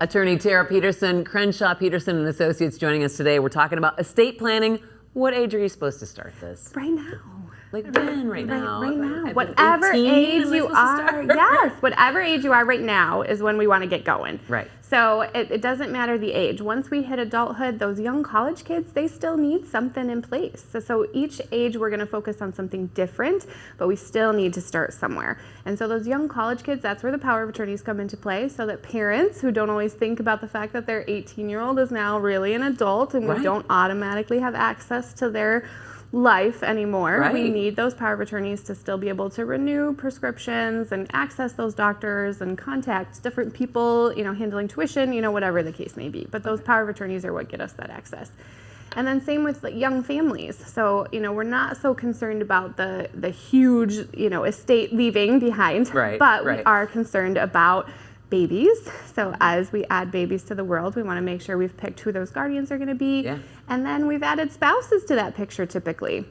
Attorney Tara Peterson, Crenshaw Peterson and Associates joining us today. We're talking about estate planning. What age are you supposed to start this? Right now. Like when? Right now? Right now. At Whatever 18, age am I you supposed to are. start? Yes, whatever age you are right now is when we want to get going. Right. So it doesn't matter the age. Once we hit adulthood, those young college kids, they still need something in place. So each age we're going to focus on something different, but we still need to start somewhere. And so those young college kids, that's where the power of attorneys come into play, so that parents who don't always think about the fact that their 18-year-old is now really an adult and we don't automatically have access to their life anymore. Right. We need those power of attorneys to still be able to renew prescriptions and access those doctors and contact different people, handling tuition, whatever the case may be. But those power of attorneys are what get us that access. And then same with young families. So, we're not so concerned about the huge, estate leaving behind, but we are concerned about babies. So as we add babies to the world, we want to make sure we've picked who those guardians are going to be. Yeah. And then we've added spouses to that picture typically.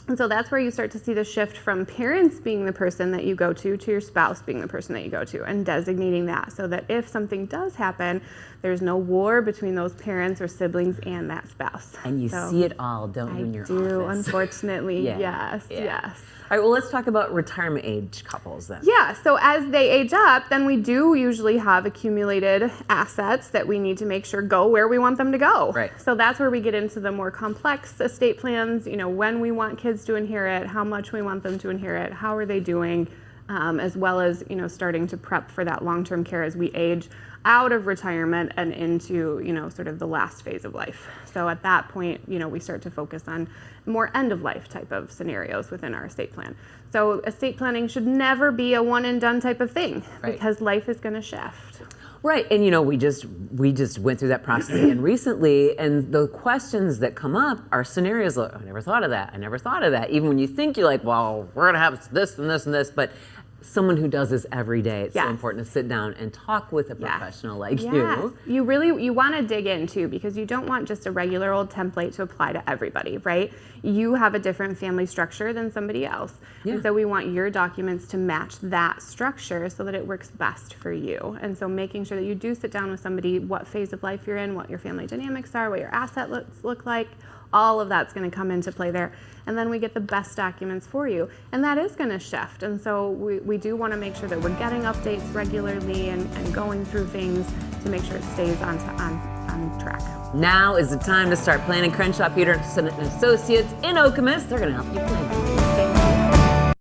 And so that's where you start to see the shift from parents being the person that you go to your spouse being the person that you go to, and designating that so that if something does happen, there's no war between those parents or siblings and that spouse. And you see it all, don't you, in your office? Unfortunately, yes. All right, well, let's talk about retirement age couples then. Yeah, so as they age up, then we do usually have accumulated assets that we need to make sure go where we want them to go. Right. So that's where we get into the more complex estate plans, when we want kids to inherit, how much we want them to inherit, how are they doing, as well as, starting to prep for that long-term care as we age out of retirement and into, sort of the last phase of life. So at that point, we start to focus on more end-of-life type of scenarios within our estate plan. So estate planning should never be a one-and-done type of thing, because life is going to shift. Right, and we just went through that process again recently, and the questions that come up are scenarios like, I never thought of that. Even when you think you're like, well, we're going to have this and this and this, but someone who does this every day, it's so important to sit down and talk with a professional like you. You want to dig in too, because you don't want just a regular old template to apply to everybody, right? You have a different family structure than somebody else. And so we want your documents to match that structure so that it works best for you. And so making sure that you do sit down with somebody, what phase of life you're in, what your family dynamics are, what your asset look like, all of that's going to come into play there. And then we get the best documents for you. And that is going to shift. And so we do want to make sure that we're getting updates regularly and going through things to make sure it stays on track. Now is the time to start planning. Crenshaw Peterson and Associates in Okemos. They're going to help you plan.